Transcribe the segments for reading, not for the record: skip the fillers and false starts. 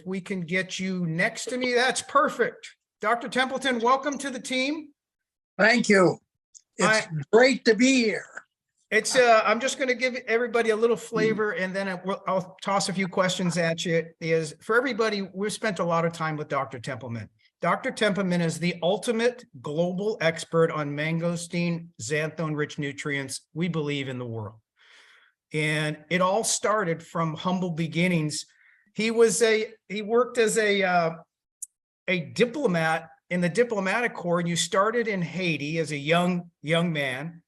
We can get you next to me. That's perfect. Dr. Templeton, welcome to the team. Thank you. It's great to be here. I'm just going to give everybody a little flavor, and then I'll toss a few questions at you. Is for everybody, we've spent a lot of time with Dr. Templeman. Dr. Templeman is the ultimate global expert on mangosteen xanthone-rich nutrients, we believe, in the world. And it all started from humble beginnings. He worked as a diplomat in the diplomatic corps, and you started in Haiti as a young man.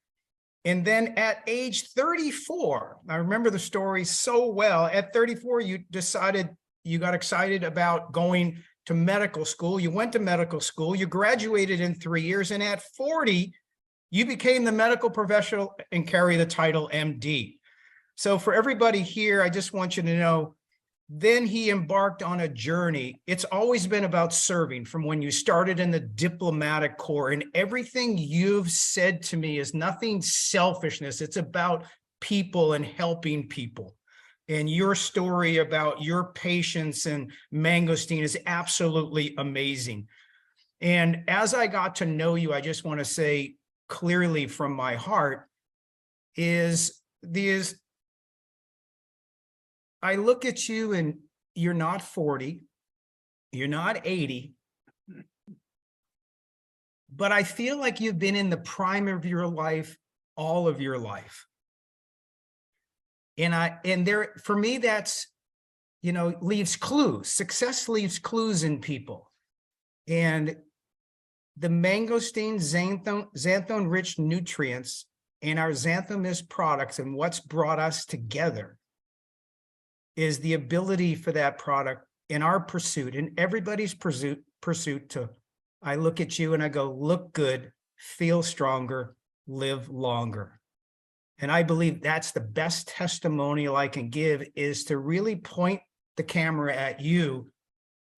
And then at age 34, I remember the story so well. At 34, you got excited about going to medical school. You went to medical school, you graduated in 3 years, and at 40, you became the medical professional and carry the title MD. So for everybody here, I just want you to know, then he embarked on a journey. It's always been about serving from when you started in the diplomatic corps, and everything you've said to me is nothing selfishness. It's about people and helping people. And your story about your patience and mangosteen is absolutely amazing. And as I got to know you, I just want to say clearly from my heart I look at you and you're not 40, you're not 80, but I feel like you've been in the prime of your life, all of your life. And for me, that's, leaves clues. Success leaves clues in people. And the mangosteen xanthone-rich nutrients and our Xanthomyst products and what's brought us together is the ability for that product in our pursuit, in everybody's pursuit to, I look at you and I go, look good, feel stronger, live longer. And I believe that's the best testimonial I can give, is to really point the camera at you,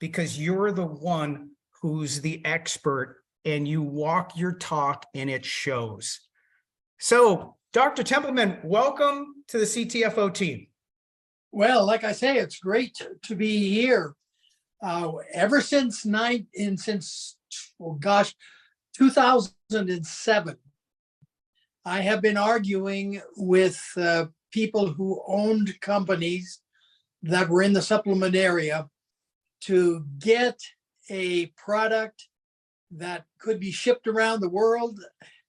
because you're the one who's the expert and you walk your talk and it shows. So Dr. Templeman, welcome to the CTFO team. Well, like I say, it's great to be here. Ever since 2007, I have been arguing with people who owned companies that were in the supplement area to get a product that could be shipped around the world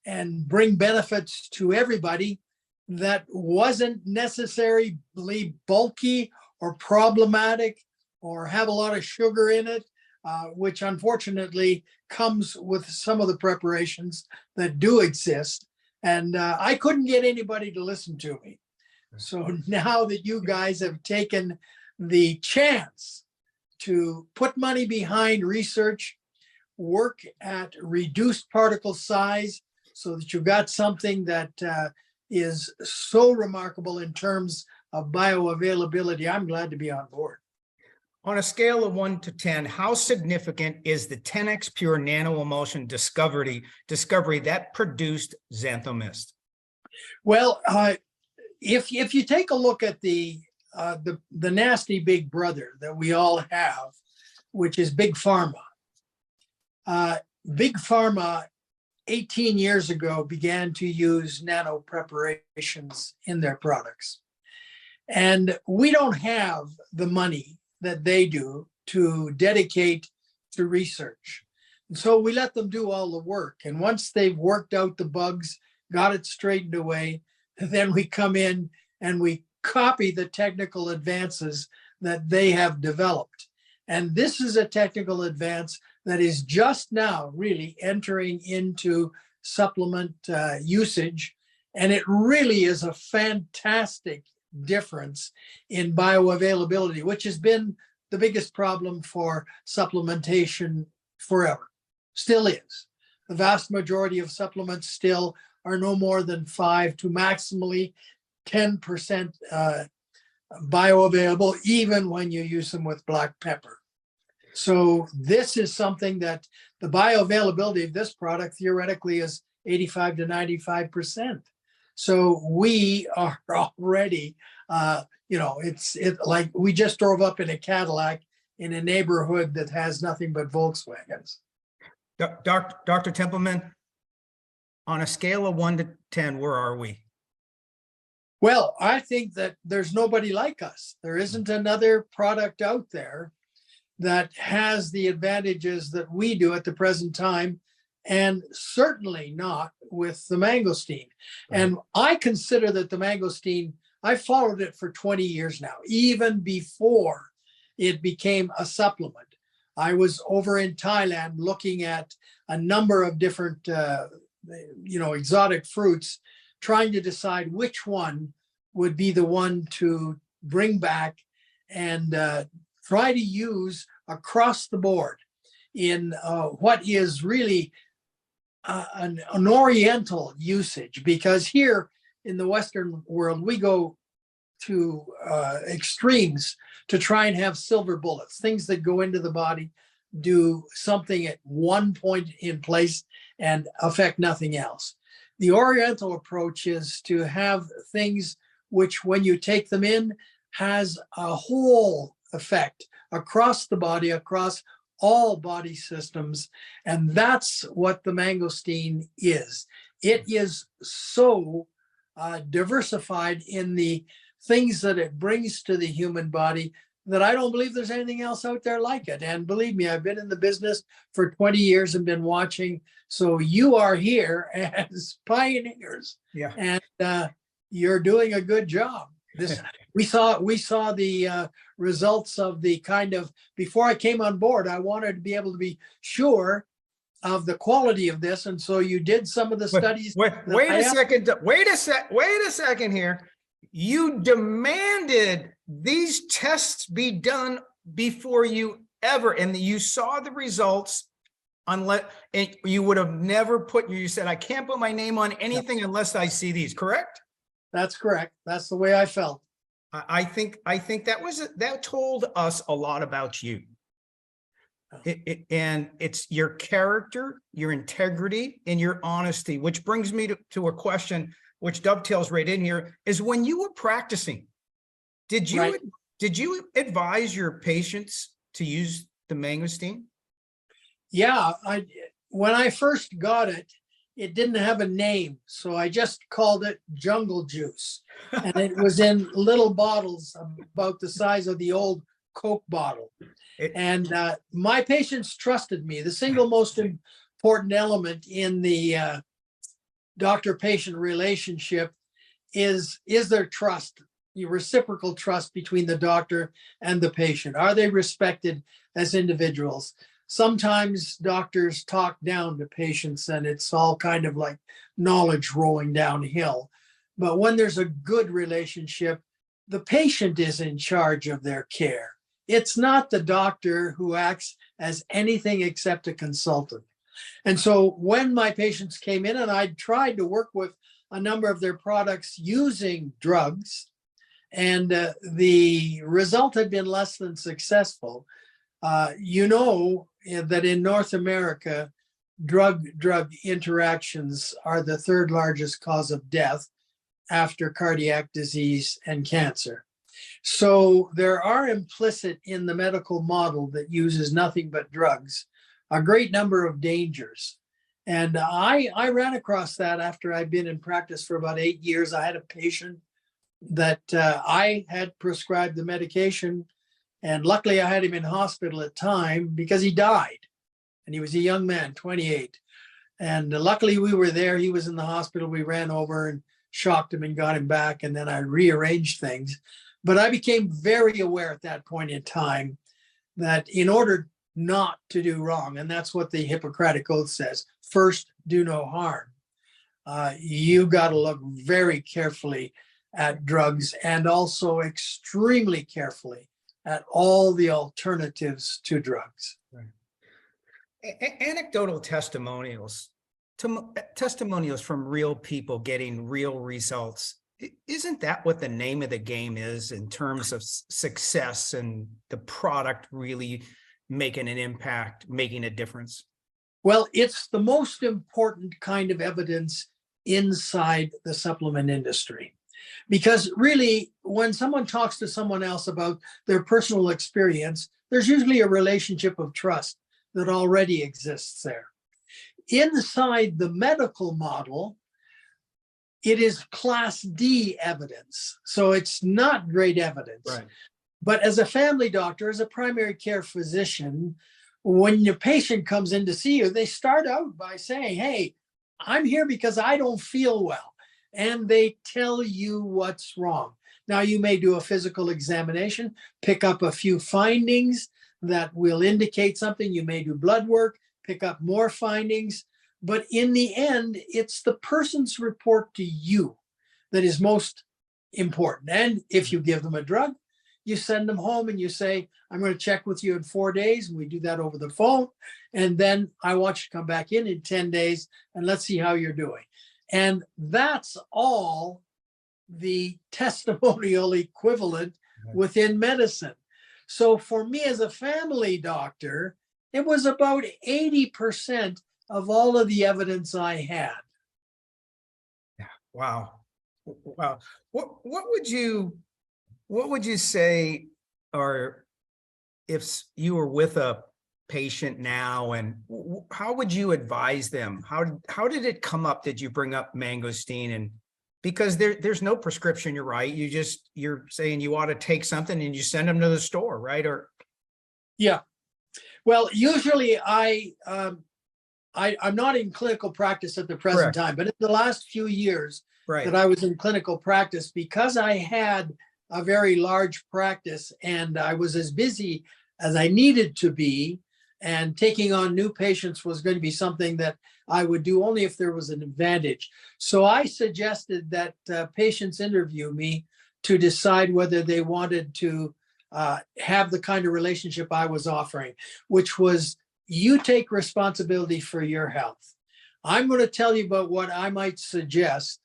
and bring benefits to everybody, that wasn't necessarily bulky or problematic or have a lot of sugar in it, which unfortunately comes with some of the preparations that do exist. And I couldn't get anybody to listen to me. So now that you guys have taken the chance to put money behind research, work at reduced particle size so that you've got something that is so remarkable in terms of bioavailability, I'm glad to be on board. On a scale of 1 to 10, how significant is the 10x Pure nano-emulsion discovery that produced Xanthomyst? Well, if you take a look at the nasty big brother that we all have, which is Big Pharma. Big Pharma 18 years ago began to use nano preparations in their products. And we don't have the money that they do to dedicate to research. And so we let them do all the work. And once they've worked out the bugs, got it straightened away, then we come in and we copy the technical advances that they have developed. And this is a technical advance that is just now really entering into supplement usage. And it really is a fantastic difference in bioavailability, which has been the biggest problem for supplementation forever. Still is. The vast majority of supplements still are no more than 5 to maximally 10% bioavailable, even when you use them with black pepper. So this is something that the bioavailability of this product theoretically is 85 to 95%. So we are already, it's like we just drove up in a Cadillac in a neighborhood that has nothing but Volkswagens. Dr. Templeman, on a scale of 1 to 10, where are we? Well, I think that there's nobody like us. There isn't another product out there that has the advantages that we do at the present time, and certainly not with the mangosteen. Right. And I consider that the mangosteen, I followed it for 20 years now, even before it became a supplement. I was over in Thailand looking at a number of different, exotic fruits, trying to decide which one would be the one to bring back and try to use across the board in what is really an oriental usage. Because here in the Western world, we go to extremes to try and have silver bullets, things that go into the body, do something at one point in place and affect nothing else. The oriental approach is to have things which, when you take them in, has a whole effect across the body, across all body systems. And that's what the mangosteen is. It is so diversified in the things that it brings to the human body that I don't believe there's anything else out there like it. And believe me, I've been in the business for 20 years and been watching. So you are here as pioneers. Yeah. And you're doing a good job. We saw the results of the kind of, before I came on board, I wanted to be able to be sure of the quality of this. And so you did some of the studies. Wait a second here. You demanded these tests be done before you ever, and you saw the results, unless you would have never put, you said, I can't put my name on anything unless I see these, correct? That's correct. That's the way I felt. I think that told us a lot about you. And it's your character, your integrity, and your honesty, which brings me to a question which dovetails right in here, is when you were practicing, did you advise your patients to use the mangosteen? Yeah, when I first got it, it didn't have a name, so I just called it jungle juice. And it was in little bottles about the size of the old Coke bottle. And my patients trusted me. The single most important element in the doctor-patient relationship is there trust, the reciprocal trust between the doctor and the patient. Are they respected as individuals? Sometimes doctors talk down to patients and it's all kind of like knowledge rolling downhill. But when there's a good relationship, the patient is in charge of their care. It's not the doctor who acts as anything except a consultant. And so when my patients came in, and I tried to work with a number of their products using drugs, and the result had been less than successful. You know that in North America, drug interactions are the third largest cause of death after cardiac disease and cancer. So there are implicit in the medical model that uses nothing but drugs a great number of dangers. And I ran across that after I'd been in practice for about 8 years. I had a patient that I had prescribed the medication, and luckily I had him in hospital at the time because he died. And he was a young man, 28. And luckily we were there. He was in the hospital. We ran over and shocked him and got him back. And then I rearranged things. But I became very aware at that point in time that in order not to do wrong, and that's what the Hippocratic Oath says, first, do no harm. You got to look very carefully at drugs and also extremely carefully at all the alternatives to drugs. Right. Anecdotal testimonials from real people getting real results. Isn't that what the name of the game is in terms of success and the product really making an impact, making a difference? Well, it's the most important kind of evidence inside the supplement industry. Because really, when someone talks to someone else about their personal experience, there's usually a relationship of trust that already exists there. Inside the medical model, it is class D evidence. So it's not great evidence. Right. But as a family doctor, as a primary care physician, when your patient comes in to see you, they start out by saying, hey, I'm here because I don't feel well. And they tell you what's wrong. Now, you may do a physical examination, pick up a few findings that will indicate something. You may do blood work, pick up more findings. But in the end, it's the person's report to you that is most important. And if you give them a drug, you send them home and you say, I'm going to check with you in 4 days. And we do that over the phone. And then I want you to come back in 10 days and let's see how you're doing. And that's all the testimonial equivalent within medicine. So for me as a family doctor, it was about 80% of all of the evidence I had. Yeah. Wow. Wow. What would you say, or if you were with a patient now, and how would you advise them? How did it come up? Did you bring up mangosteen? And because there's no prescription, you're right. You're saying you ought to take something and you send them to the store, right? Or yeah. Well, usually I'm not in clinical practice at the present Correct. time, but in the last few years right. that I was in clinical practice, because I had a very large practice and I was as busy as I needed to be, and taking on new patients was going to be something that I would do only if there was an advantage. So I suggested that patients interview me to decide whether they wanted to have the kind of relationship I was offering, which was, you take responsibility for your health. I'm going to tell you about what I might suggest,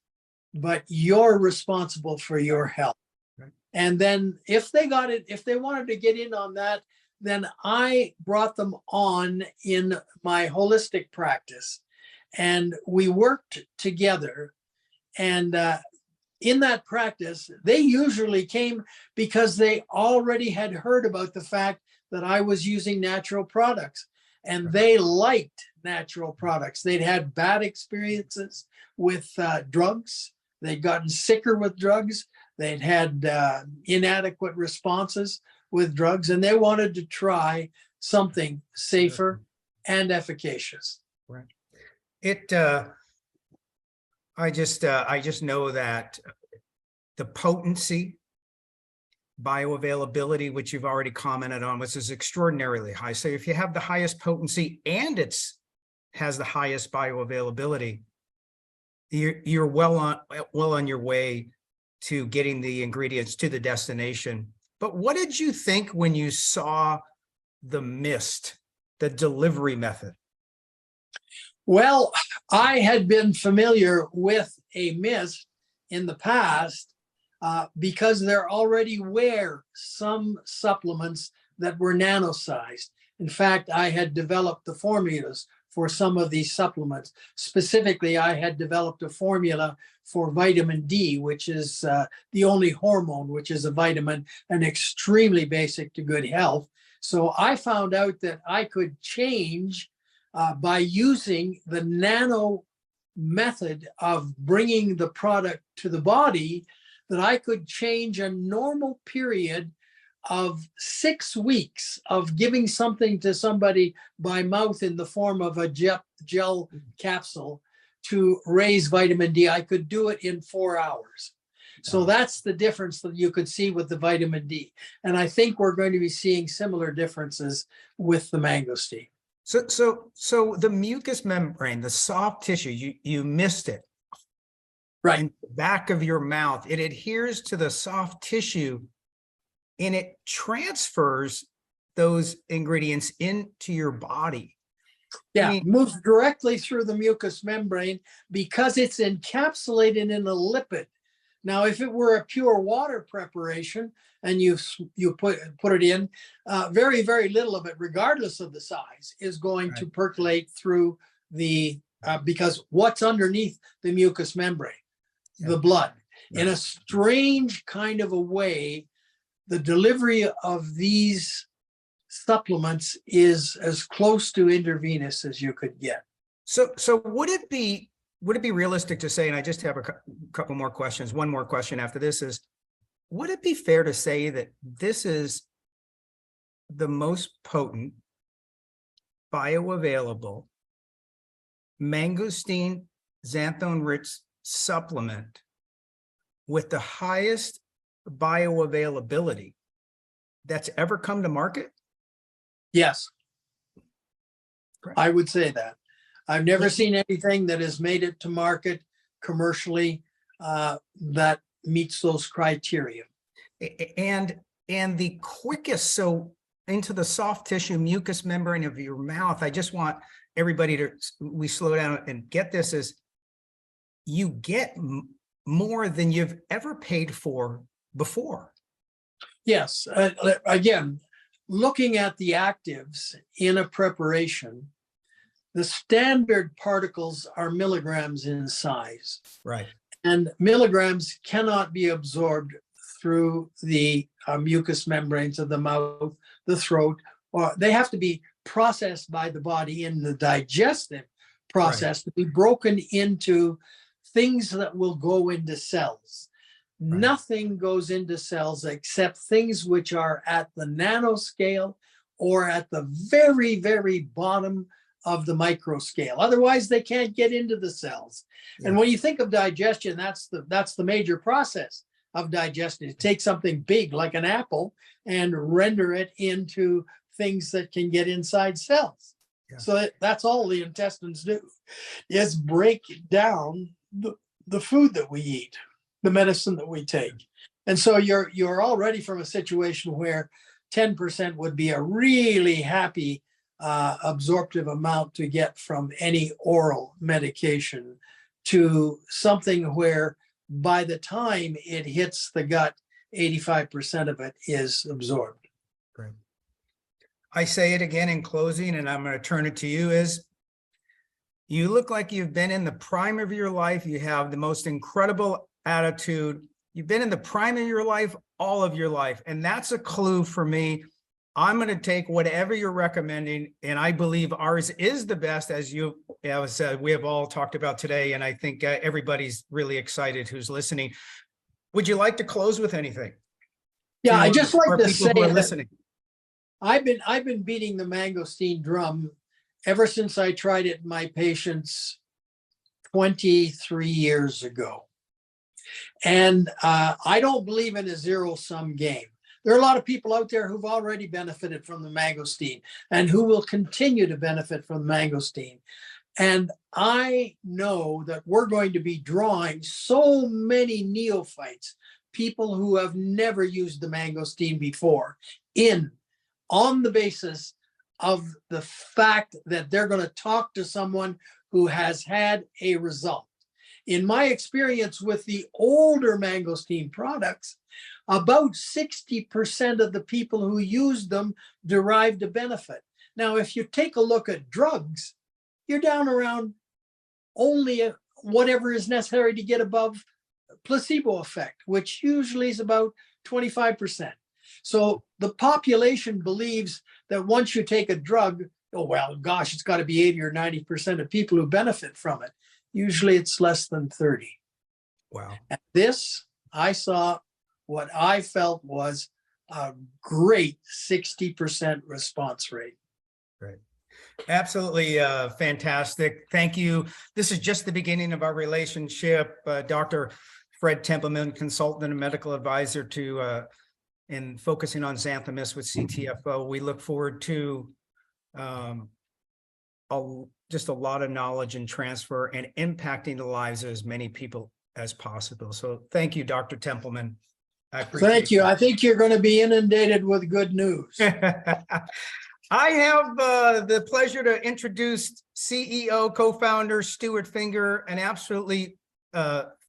but you're responsible for your health. Right. And then if they got it, if they wanted to get in on that, then I brought them on in my holistic practice and we worked together. And in that practice, they usually came because they already had heard about the fact that I was using natural products, and they liked natural products. They'd had bad experiences with drugs. They'd gotten sicker with drugs. They'd had inadequate responses with drugs, and they wanted to try something safer and efficacious. Right. I just know that the potency, bioavailability, which you've already commented on, which is extraordinarily high. So if you have the highest potency and has the highest bioavailability, you're well on your way to getting the ingredients to the destination. But what did you think when you saw the mist, the delivery method? Well, I had been familiar with a mist in the past because there already were some supplements that were nano-sized. In fact, I had developed the formulas for some of these supplements. Specifically, I had developed a formula for vitamin D, which is the only hormone, which is a vitamin and extremely basic to good health. So I found out that I could change by using the nano method of bringing the product to the body, that I could change a normal period of 6 weeks of giving something to somebody by mouth in the form of a gel capsule to raise vitamin D. I could do it in 4 hours. So that's the difference that you could see with the vitamin D. And I think we're going to be seeing similar differences with the mangosteen. So the mucous membrane, the soft tissue, you missed it. Right. In the back of your mouth, it adheres to the soft tissue and it transfers those ingredients into your body. Yeah, I mean, moves directly through the mucous membrane because it's encapsulated in a lipid. Now, if it were a pure water preparation and you put it in, very, very little of it, regardless of the size, is going to percolate through the, because what's underneath the mucous membrane? The blood. In a strange kind of a way, the delivery of these supplements is as close to intravenous as you could get. So would it be realistic to say, and I just have a couple more questions, one more question after this is, would it be fair to say that this is the most potent, bioavailable Mangosteen Xanthone rich supplement with the highest bioavailability that's ever come to market? Yes, Correct. I would say that. I've never seen anything that has made it to market commercially that meets those criteria. And the quickest, so into the soft tissue mucous membrane of your mouth, I just want everybody to, we slow down and get this, is you get more than you've ever paid for before. Yes, again, looking at the actives in a preparation, the standard particles are milligrams in size. Right. And milligrams cannot be absorbed through the mucous membranes of the mouth, the throat, or they have to be processed by the body in the digestive process to be broken into things that will go into cells. Right. Nothing goes into cells except things which are at the nanoscale or at the very, very bottom of the microscale. Otherwise, they can't get into the cells. Yeah. And when you think of digestion, that's the major process of digestion. You take something big like an apple and render it into things that can get inside cells. Yeah. So that's all the intestines do, is break down the food that we eat, the medicine that we take. And so you're already from a situation where 10% would be a really happy absorptive amount to get from any oral medication to something where by the time it hits the gut, 85% of it is absorbed. Great. I say it again in closing, and I'm going to turn it to you, is you look like you've been in the prime of your life. You have the most incredible attitude. You've been in the prime of your life, all of your life. And that's a clue for me. I'm going to take whatever you're recommending, and I believe ours is the best, as you said, we have all talked about today, and I think everybody's really excited who's listening. Would you like to close with anything? Yeah, I just like to say that listening. I've been beating the mangosteen drum ever since I tried it in my patients 23 years ago. And I don't believe in a zero-sum game. There are a lot of people out there who've already benefited from the mangosteen and who will continue to benefit from mangosteen. And I know that we're going to be drawing so many neophytes, people who have never used the mangosteen before, on the basis of the fact that they're going to talk to someone who has had a result. In my experience with the older mangosteen products, about 60% of the people who used them derived a benefit. Now, if you take a look at drugs, you're down around only whatever is necessary to get above placebo effect, which usually is about 25%. So the population believes that once you take a drug, oh, well, gosh, it's got to be 80 or 90% of people who benefit from it. Usually it's less than 30. Wow. And this, I saw what I felt was a great 60% response rate. Great. Absolutely fantastic. Thank you. This is just the beginning of our relationship. Dr. Fred Templeman, consultant and medical advisor to in focusing on Xanthomyst with CTFO. We look forward to just a lot of knowledge and transfer and impacting the lives of as many people as possible. So thank you, Dr. Templeman. Thank you. I think you're going to be inundated with good news. I have the pleasure to introduce CEO, co-founder Stuart Finger, an absolutely